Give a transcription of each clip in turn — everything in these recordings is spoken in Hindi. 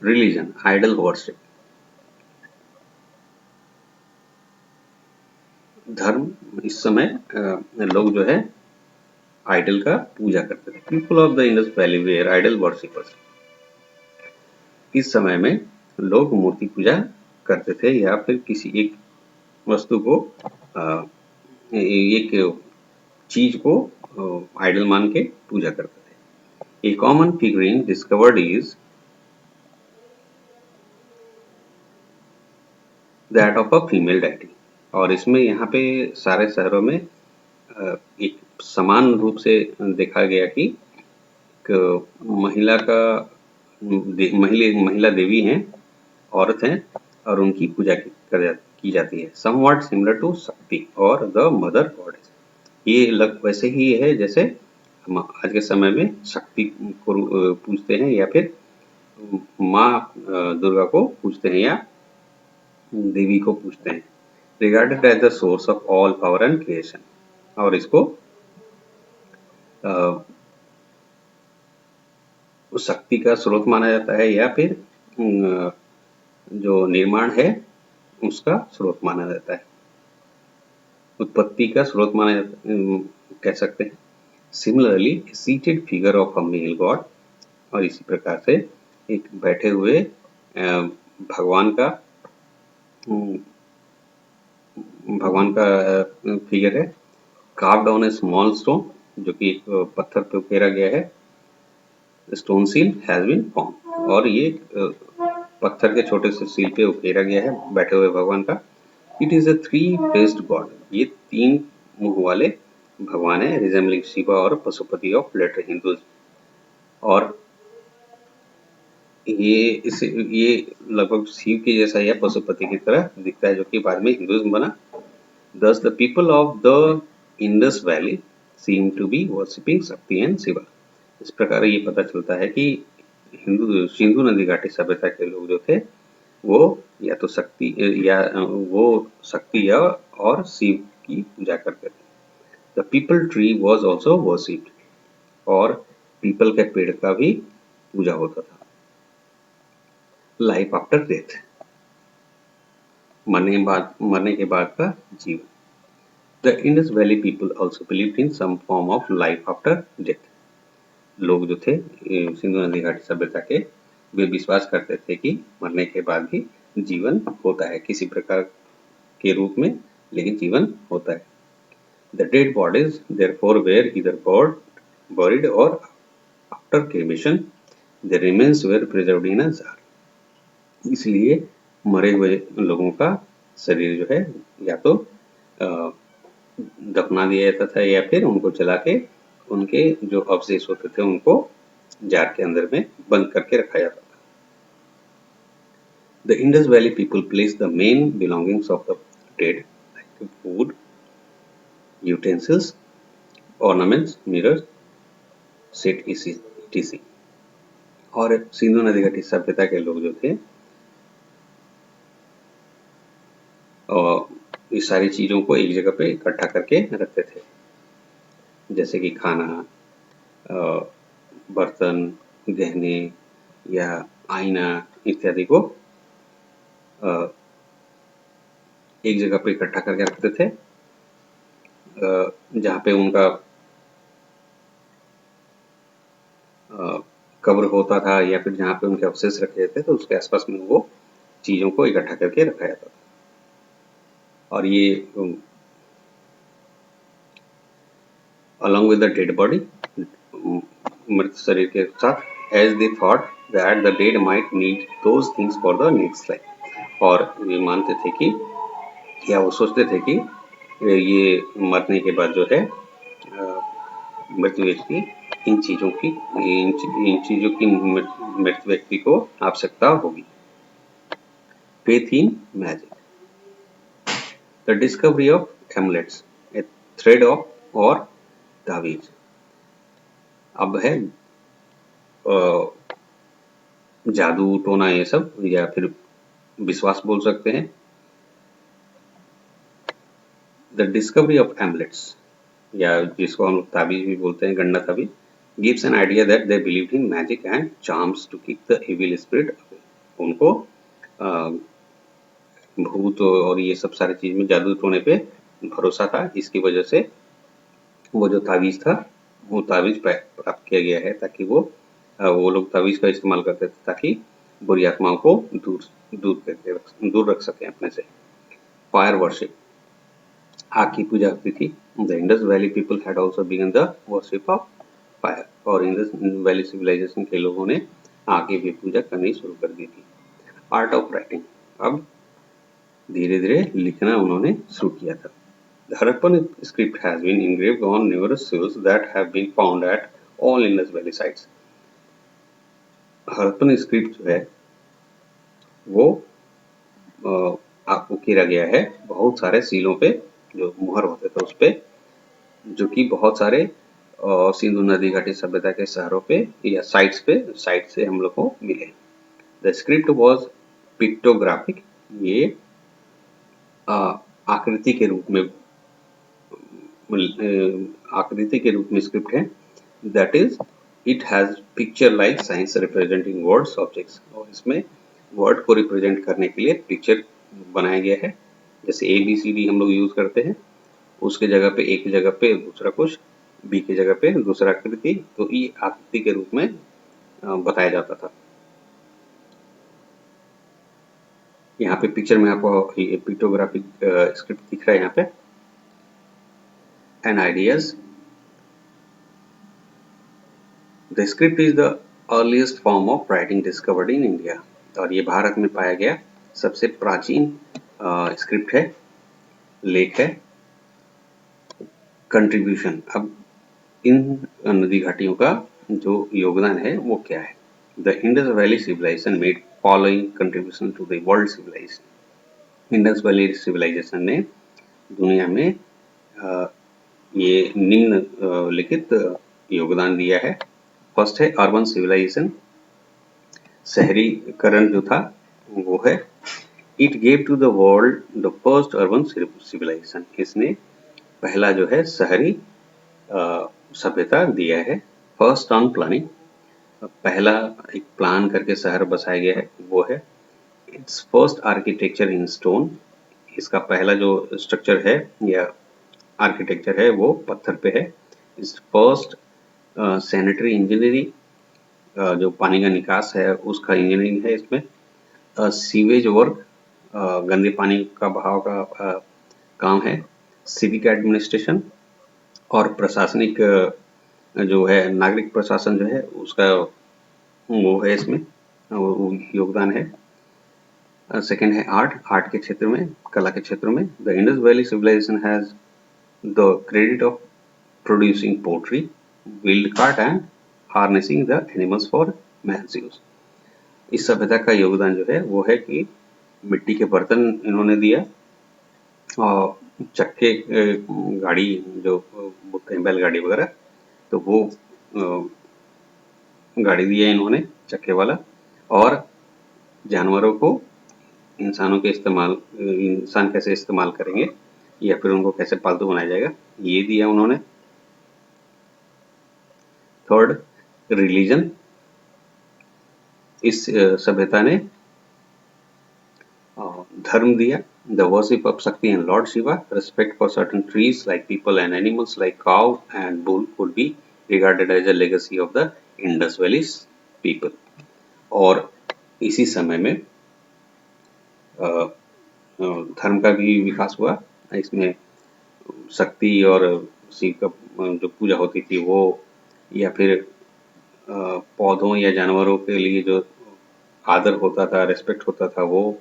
Religion, idol worship. धर्म, इस समय लोग जो है आइडल का पूजा करते थे। People of the Indus valley were idol worshippers. इस समय में लोग मूर्ति पूजा करते थे या फिर किसी एक वस्तु को एक चीज को आइडल मान के पूजा करते थे। A common figurine discovered is that of a female deity. और इसमें यहाँ पे सारे शहरों में एक समान रूप से देखा गया कि महिला का महिला देवी हैं, औरत हैं और उनकी पूजा की जाती है। समवॉट सिमिलर टू शक्ति और द मदर गॉडेस। ये वैसे ही है जैसे हम आज के समय में शक्ति को पूजते हैं या फिर माँ दुर्गा को पूजते हैं या देवी को पूजते हैं। Regarded as the source of all power and creation. और इसको शक्ति का स्रोत माना जाता है या फिर जो निर्माण है उसका स्रोत माना जाता है, उत्पत्ति का स्रोत माना जाता कह सकते हैं। Similarly seated figure of a male god. और इसी प्रकार से एक बैठे हुए भगवान का फिगर है। Carved on a small stone, जो कि एक पत्थर पे उकेरा गया है। Stone seal has been form. और ये पत्थर के छोटे से सील पे उकेरा गया है बैठे हुए भगवान का। It is a three faced God. ये 3 मुंह वाले भगवान है, रिजेंबलिंग शिवा और पशुपति ऑफ लेटर हिंदूज। और ये लगभग शिव के जैसा या पशुपति की तरह दिखता है, जो कि बाद में हिंदुइज्म बना। Thus the people of the Indus Valley seem to be worshipping शक्ति एंड शिवा। इस प्रकार ये पता चलता है कि सिंधु नदी घाटी सभ्यता के लोग जो थे वो या तो शक्ति या और शिव की पूजा करते थे। The people tree was also worshipped। और पीपल के पेड़ का भी पूजा होता था। लाइफ आफ्टर डेथ, मरने के बाद का जीवन। The Indus Valley people also believed in some form of life after death। लोग जो थे सिंधु नदी घाटी सभ्यता के, वे विश्वास करते थे कि मरने के बाद भी जीवन होता है किसी प्रकार के रूप में, लेकिन जीवन होता है। The dead bodies therefore were either buried or after cremation their remains were preserved in a jar। इसलिए मरे हुए लोगों का शरीर जो है या तो दफना दिया जाता था या फिर उनको जला के उनके जो अवशेष होते थे उनको जार के अंदर में बंद करके रखा जाता था। The Indus Valley people placed the main belongings of the dead like food, utensils, ornaments, mirrors, set etc। और सिंधु नदी घाटी सभ्यता के लोग जो थे और इस सारी चीजों को एक जगह पे इकट्ठा करके रखते थे, जैसे कि खाना, बर्तन, गहने या आईना इत्यादि को एक जगह पे इकट्ठा करके रखते थे, जहाँ पे उनका कब्र होता था या फिर जहाँ पे उनके अवशेष रखे जाते थे तो उसके आसपास में वो चीजों को इकट्ठा करके रखा जाता था। और ये along with the dead body, मृत शरीर के साथ, as they thought that the dead might need those things for the next life। और ये मानते थे कि या वो सोचते थे कि ये मरने के बाद जो है मृत व्यक्ति इन चीजों की मृत व्यक्ति को आवश्यकता होगी। Faith in magic। The discovery of amulets, a thread of or तावीज। अब है जादू टोना ये सब या फिर विश्वास बोल सकते हैं। द डिस्कवरी ऑफ एमलेट्स या जिसको हम लोग ताबीज भी बोलते हैं, गंडा ताबीज, gives an idea that they believed in magic and charms to keep the evil spirit away. उनको भूत और ये सब सारी चीज में, जादू टोने पे भरोसा था। इसकी वजह से वो जो तावीज था, वो तावीज प्राप्त किया गया है ताकि वो लोग तावीज का इस्तेमाल करते थे ताकि बुरी आत्माओं को दूर रख सकें अपने से। फायर वर्शिप, आग की पूजा होती थी। The Indus valley people had also begun the worship of fire, और इंडस वैली सिविलाइजेशन के लोगों ने आग की भी पूजा करनी शुरू कर दी थी। आर्ट ऑफ राइटिंग, अब धीरे धीरे लिखना उन्होंने शुरू किया था। The Harappan script has been engraved on numerous seals that have been found at all Indus Valley sites. Harappan script जो है वो आपको उकेरा गया है बहुत सारे सीलों पे, जो मुहर होते थे उस पे, जो कि बहुत सारे सिंधु नदी घाटी सभ्यता के शहरों पे या साइट से हम लोग को मिले। द स्क्रिप्ट वॉज पिक्टोग्राफिक, ये आकृति के रूप में स्क्रिप्ट है। That is it has picture like science representing words objects, और इसमें वर्ड को रिप्रेजेंट करने के लिए पिक्चर बनाया गया है। जैसे ABCD हम लोग यूज करते हैं, उसके जगह पे एक जगह पे दूसरा कुछ, बी की जगह पे दूसरा आकृति, तो ये आकृति के रूप में बताया जाता था। यहाँ पे पिक्चर में आपको ये पिक्टोग्राफिक स्क्रिप्ट दिख रहा है यहाँ पे। And ideas, the script is the earliest form of writing discovered in India, और ये भारत में पाया गया सबसे प्राचीन स्क्रिप्ट है, लेख है। कंट्रीब्यूशन, अब इन नदी घाटियों का जो योगदान है वो क्या है। The Indus valley civilization made following contribution to the world civilization. Indus valley civilization ने दुनिया में ये निम्नलिखित योगदान दिया है। फर्स्ट है अर्बन सिविलाइजेशन, शहरीकरण जो था वो है। It gave to the world the first urban civilization, इसने पहला जो है शहरी सभ्यता दिया है। फर्स्ट टाउन प्लानिंग, पहला एक प्लान करके शहर बसाया गया है वो है। It's first architecture in stone, इसका पहला जो स्ट्रक्चर है या आर्किटेक्चर है वो पत्थर पे है। इट्स फर्स्ट सैनिटरी इंजीनियरिंग, जो पानी का निकास है उसका इंजीनियरिंग है इसमें। सीवेज वर्क, गंदे पानी का बहाव का काम है। सिविक एडमिनिस्ट्रेशन, और प्रशासनिक जो है नागरिक प्रशासन जो है उसका वो है इसमें, वो योगदान है। सेकेंड है आर्ट के क्षेत्र में, कला के क्षेत्र में। The Indus valley civilization has the credit of producing pottery, wheeled cart and harnessing the animals for man's use. इस सभ्यता का योगदान जो है वो है कि मिट्टी के बर्तन इन्होंने दिया, और चक्के गाड़ी जो बोलते हैं बैलगाड़ी वगैरह, तो वो गाड़ी दिया इन्होंने चक्के वाला। और जानवरों को इंसान कैसे इस्तेमाल करेंगे या फिर उनको कैसे पालतू बनाया जाएगा, ये दिया उन्होंने। थर्ड, रिलीजन, इस सभ्यता ने धर्म दिया। The worship of Shakti and Lord Shiva, respect for certain trees like peepal and animals like cow and bull could be regarded as a legacy of the Indus valley people. और इसी समय में धर्म का भी विकास हुआ। इसमें शक्ति और शिव का जो पूजा होती थी वो, या फिर पौधों या जानवरों के लिए जो आदर होता था, रेस्पेक्ट होता था, वो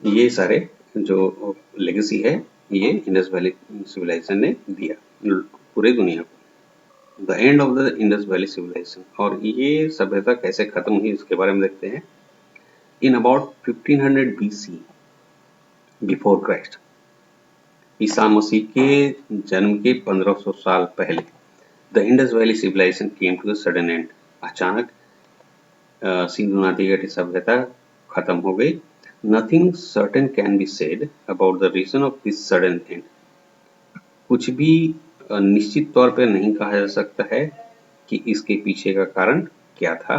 ये सारे जो लेगेसी है ये इंडस वैली सिविलाइजेशन ने दिया पूरी दुनिया को। The end of the Indus valley civilization, और ये सभ्यता कैसे खत्म हुई इसके बारे में देखते हैं। In about 1500 BC before Christ, ईसा मसीह के जन्म के 1500 साल पहले, the Indus valley civilization came to the sudden end, अचानक सिंधु नदी घाटी सभ्यता खत्म हो गई। Nothing certain can be said about the reason of this sudden end, कुछ भी निश्चित तौर पर नहीं कहा जा सकता है कि इसके पीछे का कारण क्या था।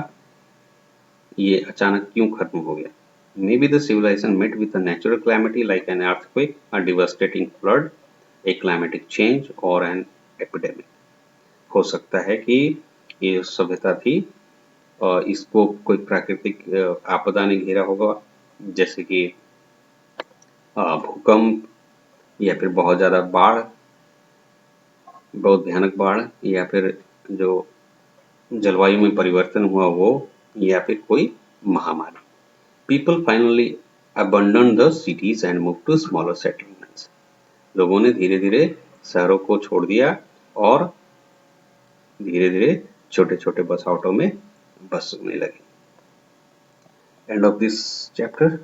ये अचानक क्यों खत्म हो गया? Maybe the civilization met with a natural calamity like an earthquake, a devastating flood, a climatic change और एन एपिडेमिक। हो सकता है कि ये सभ्यता थी इसको कोई प्राकृतिक आपदा ने घेरा होगा, जैसे कि भूकंप या फिर बहुत ज़्यादा बाढ़, बहुत भयानक बाढ़, या फिर जो जलवायु में परिवर्तन हुआ वो, या फिर कोई महामारी। People finally abandoned the cities and moved to smaller settlements. लोगों ने धीरे धीरे शहरों को छोड़ दिया और धीरे धीरे छोटे छोटे बसावटों में बसने लगे। End of this chapter.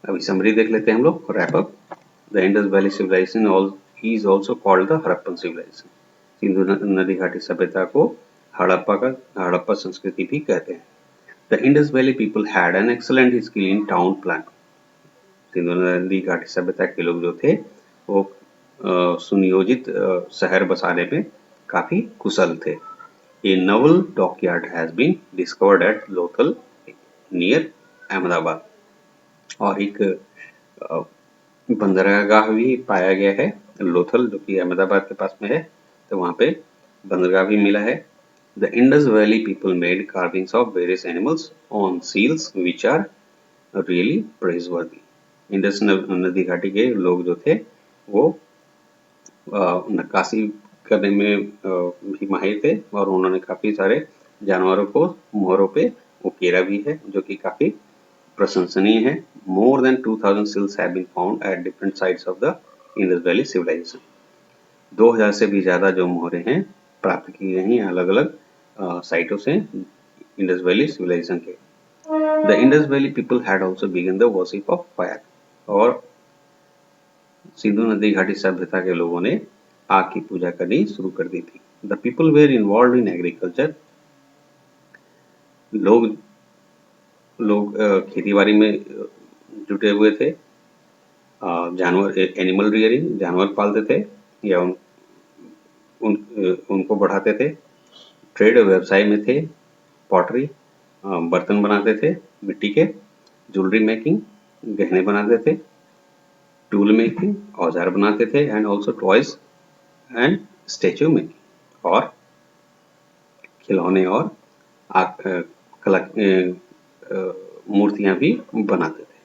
अभी समरी देख लेते हैं हम लोग, wrap up. The Indus valley civilization is also called the Harappan civilization. Sindhu नदी घाटी सभ्यता को हड़प्पा संस्कृति भी कहते हैं। The Indus valley people had an excellent skill in town planning. Sindhu नदी घाटी सभ्यता के लोग जो थे वो सुनियोजित शहर बसाने में काफी कुशल थे। A novel dockyard has been discovered at Lothal near Ahmedabad. और एक बंदरगाह भी पाया गया है लोथल, जो कि अहमदाबाद के पास में है, तो वहाँ पे बंदरगाह भी मिला है। The Indus Valley people made carvings of various animals on seals which are really praiseworthy. Indus नदी घाटी के लोग जो थे वो नक्काशी करने में भी माहिर थे और उन्होंने काफी सारे जानवरों को मोहरों पे उकेरा भी है, जो कि काफी प्रशंसनीय है। More than 2000 seals have been found at different sites of the Indus Valley civilization. 2000 से भी ज्यादा जो मोहरे हैं प्राप्त की गई हैं अलग अलग साइटों से इंडस वैली सिविलाइजेशन के। The Indus Valley people had also begun the worship of fire. और सिंधु नदी घाटी सभ्यता के लोगों ने आग की पूजा करनी शुरू कर दी थी। The people were involve in agriculture. लोग खेती बाड़ी में जुटे हुए थे। जानवर एनिमल रियरिंग, जानवर पालते थे या उनको बढ़ाते थे। ट्रेड व्यवसाय में थे। पॉटरी बर्तन बनाते थे मिट्टी के। ज्वेलरी मेकिंग गहने बनाते थे। टूल मेकिंग औजार बनाते थे। And also toys and statue making, और खिलौने और मूर्तियां भी बनाते थे।